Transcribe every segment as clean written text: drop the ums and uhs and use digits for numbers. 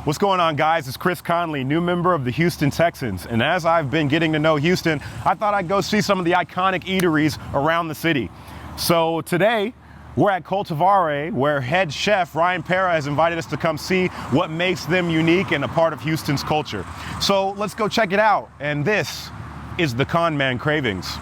What's going on, guys? It's Chris Conley, new member of the Houston Texans. And as I've been getting to know Houston, I thought I'd go see some of the iconic eateries around the city. So today, we're at Coltivare, where head chef Ryan Pera has invited us to come see what makes them unique and a part of Houston's culture. So let's go check it out. And this is the Conman Cravings.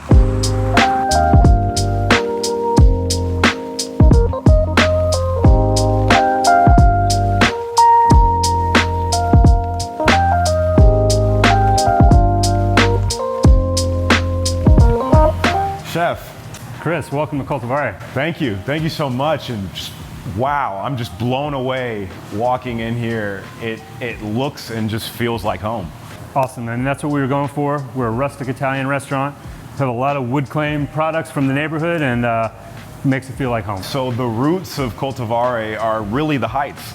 Chef. Chris, welcome to Coltivare. Thank you so much. And just, wow, I'm just blown away walking in here. It looks and just feels like home. Awesome, and that's what we were going for. We're a rustic Italian restaurant. We have a lot of wood claim products from the neighborhood, and makes it feel like home. So the roots of Coltivare are really the Heights.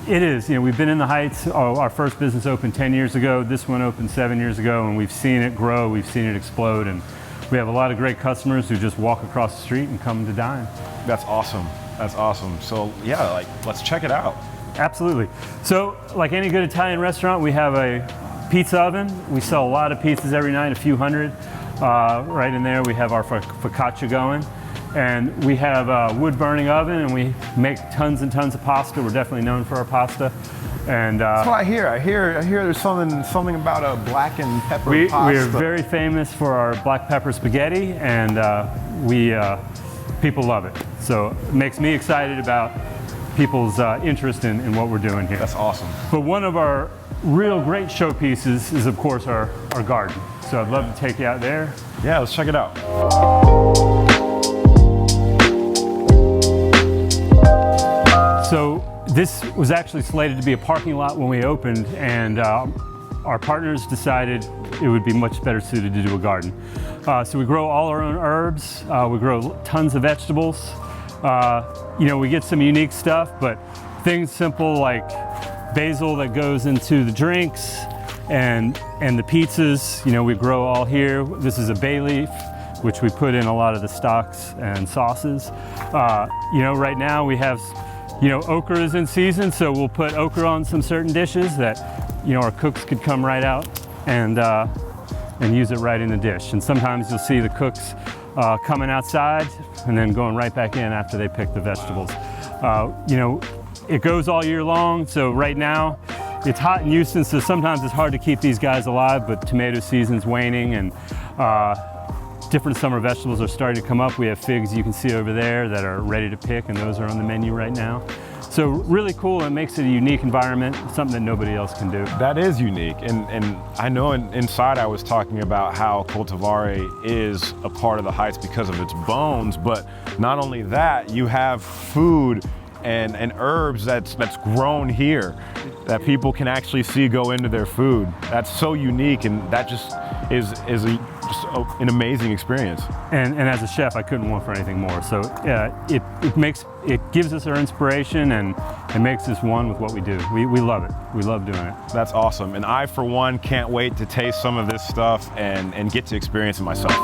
It is. We've been in the Heights. Our first business opened 10 years ago. This one opened 7 years ago, and we've seen it grow. We've seen it explode, and we have a lot of great customers who just walk across the street and come to dine. That's awesome. That's awesome. So yeah, let's check it out. Absolutely. So like any good Italian restaurant, we have a pizza oven. We sell a lot of pizzas every night, a few hundred. Right in there we have our focaccia going. And we have a wood burning oven, and we make tons and tons of pasta. We're definitely known for our pasta. And that's what I hear. I hear there's something about a black and pepper pasta. We are very famous for our black pepper spaghetti, and people love it. So it makes me excited about people's interest in what we're doing here. That's awesome. But one of our real great showpieces is, of course, our garden. So I'd love to take you out there. Yeah, let's check it out. So this was actually slated to be a parking lot when we opened, and our partners decided it would be much better suited to do a garden. So we grow all our own herbs, we grow tons of vegetables. We get some unique stuff, but things simple like basil that goes into the drinks and the pizzas, we grow all here. This is a bay leaf, which we put in a lot of the stocks and sauces. Right now we have okra is in season, so we'll put okra on some certain dishes that, our cooks could come right out and use it right in the dish. And sometimes you'll see the cooks coming outside and then going right back in after they pick the vegetables. It goes all year long, so right now it's hot in Houston, so sometimes it's hard to keep these guys alive, but tomato season's waning, and different summer vegetables are starting to come up. We have figs you can see over there that are ready to pick, and those are on the menu right now. So really cool, and it makes it a unique environment, something that nobody else can do. That is unique, and I know inside I was talking about how Coltivare is a part of the Heights because of its bones, but not only that, you have food and herbs that's grown here that people can actually see go into their food. That's so unique, and that just is an amazing experience. And as a chef, I couldn't want for anything more. So it gives us our inspiration, and it makes us one with what we do. We love it. We love doing it. That's awesome. And I, for one, can't wait to taste some of this stuff and get to experience it myself.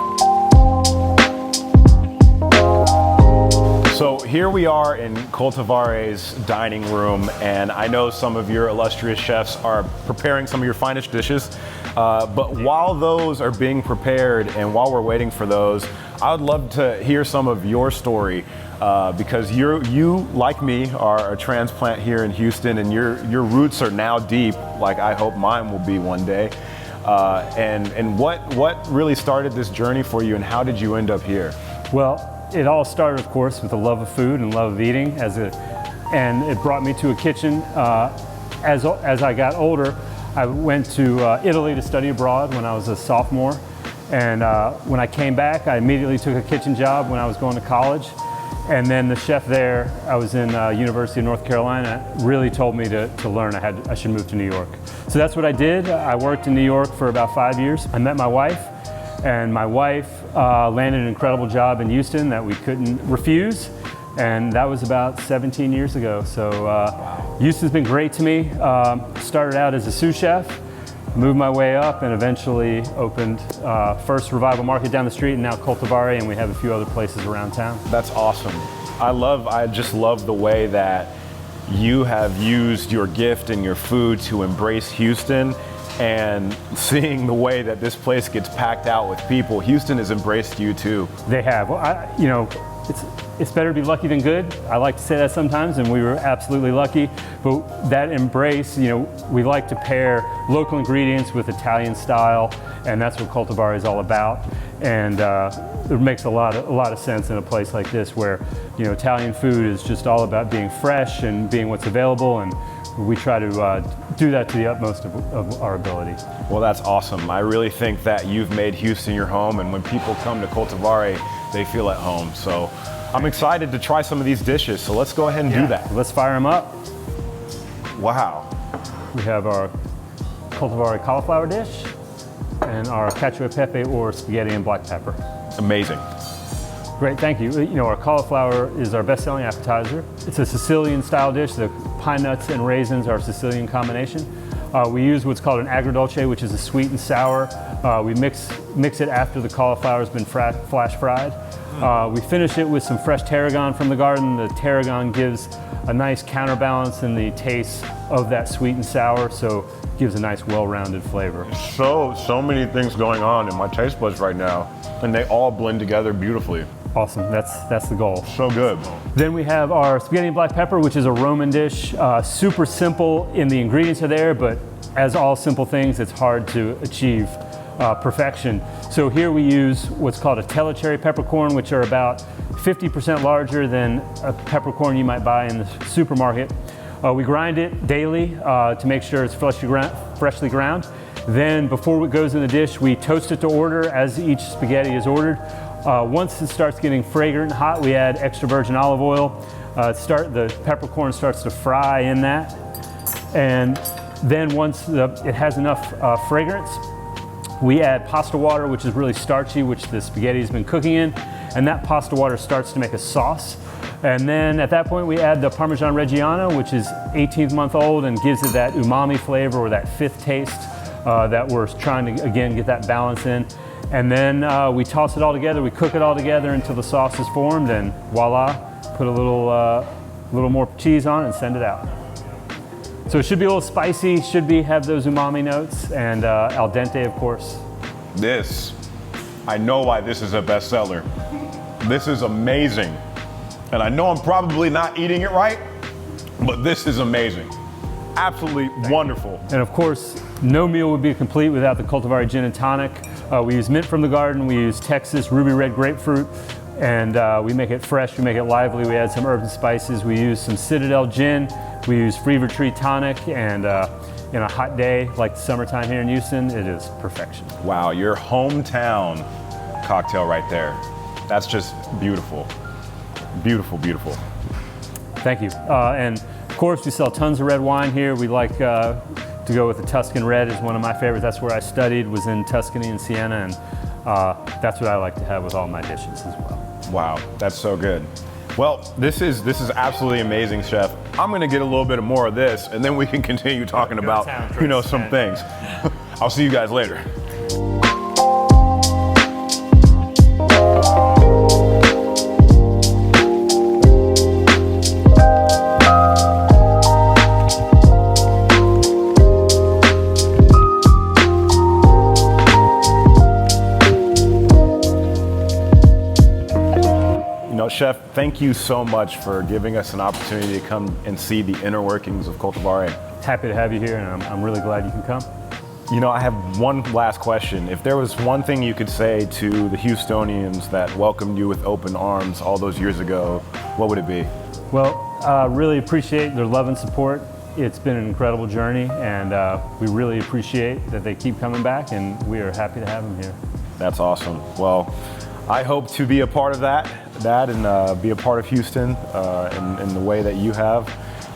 So here we are in Coltivare's dining room, and I know some of your illustrious chefs are preparing some of your finest dishes. But while those are being prepared and while we're waiting for those, I would love to hear some of your story because you, like me, are a transplant here in Houston, and your roots are now deep, like I hope mine will be one day. And what really started this journey for you, and how did you end up here? Well, it all started, of course, with a love of food and love of eating, and it brought me to a kitchen. As I got older, I went to Italy to study abroad when I was a sophomore, and when I came back, I immediately took a kitchen job when I was going to college. And then the chef there, I was in University of North Carolina, really told me to learn I should move to New York. So that's what I did. I worked in New York for about 5 years. I met my wife, and my wife landed an incredible job in Houston that we couldn't refuse. And that was about 17 years ago. So Houston's been great to me. Started out as a sous chef, moved my way up, and eventually opened first Revival Market down the street, and now Coltivare, and we have a few other places around town. That's awesome. I just love the way that you have used your gift and your food to embrace Houston, and seeing the way that this place gets packed out with people, Houston has embraced you too. They have. Well, you know, it's better to be lucky than good. I like to say that sometimes, and we were absolutely lucky. But that embrace, you know, we like to pair local ingredients with Italian style, and that's what Coltivare is all about. And it makes a lot of sense in a place like this, where, you know, Italian food is just all about being fresh and being what's available, and we try to do that to the utmost of our ability. Well, that's awesome. I really think that you've made Houston your home, and when people come to Coltivare, they feel at home. So I'm excited to try some of these dishes, so let's go ahead and do that. Let's fire them up. Wow. We have our Coltivare cauliflower dish and our cacio e pepe or spaghetti and black pepper. Amazing. Great, thank you. You know, our cauliflower is our best-selling appetizer. It's a Sicilian-style dish. The pine nuts and raisins are a Sicilian combination. We use what's called an agrodolce, which is a sweet and sour. We mix it after the cauliflower has been flash fried. We finish it with some fresh tarragon from the garden. The tarragon gives a nice counterbalance in the taste of that sweet and sour, so it gives a nice well-rounded flavor. So many things going on in my taste buds right now, and they all blend together beautifully. Awesome, that's the goal. So good. Then we have our spaghetti and black pepper, which is a Roman dish. Super simple in the ingredients are there, but as all simple things, it's hard to achieve perfection. So here we use what's called a Tellicherry peppercorn, which are about 50% larger than a peppercorn you might buy in the supermarket. We grind it daily to make sure it's freshly ground. Then before it goes in the dish, we toast it to order as each spaghetti is ordered. Once it starts getting fragrant and hot, we add extra virgin olive oil. The peppercorn starts to fry in that. And then once it has enough fragrance, we add pasta water, which is really starchy, which the spaghetti has been cooking in. And that pasta water starts to make a sauce. And then at that point, we add the Parmesan Reggiano, which is 18th month old and gives it that umami flavor or that fifth taste that we're trying to, again, get that balance in. And then we toss it all together, we cook it all together until the sauce is formed, and voila, put a little more cheese on it and send it out. So it should be a little spicy, have those umami notes, and al dente, of course. I know why this is a bestseller. This is amazing. And I know I'm probably not eating it right, but this is amazing. Absolutely wonderful. And of course, no meal would be complete without the Coltivare Gin and Tonic. We use mint from the garden, we use Texas ruby red grapefruit, and we make it fresh, we make it lively, we add some herbs and spices, we use some Citadel gin, we use Fever Tree Tonic, and in a hot day like the summertime here in Houston, it is perfection. Wow, your hometown cocktail right there. That's just beautiful. Beautiful, beautiful. Thank you. And of course, we sell tons of red wine here. We like to go with the Tuscan Red is one of my favorites. That's where I studied, was in Tuscany and Siena, and that's what I like to have with all my dishes as well. Wow, that's so good. Well, this is absolutely amazing, Chef. I'm gonna get a little bit more of this, and then we can continue talking about, some things. I'll see you guys later. Chef, thank you so much for giving us an opportunity to come and see the inner workings of Coltivare. Happy to have you here, and I'm really glad you can come. I have one last question. If there was one thing you could say to the Houstonians that welcomed you with open arms all those years ago, what would it be? Well, really appreciate their love and support. It's been an incredible journey, and we really appreciate that they keep coming back, and we are happy to have them here. That's awesome. Well, I hope to be a part of that and be a part of Houston in the way that you have.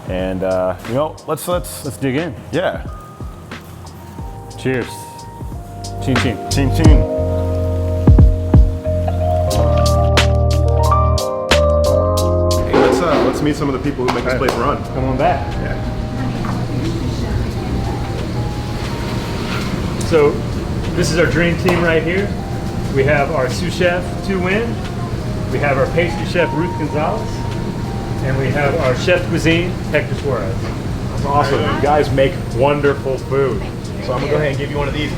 And let's dig in. Yeah. Cheers. Chin chin. Chin chin. Hey, let's meet some of the people who make this place run. Come on back. Yeah. So this is our dream team right here. We have our sous chef, Tu Nguyen. We have our pastry chef, Ruth Gonzalez. And we have our chef cuisine, Hector Suarez. That's awesome. You guys make wonderful food. So I'm gonna go ahead and give you one of these.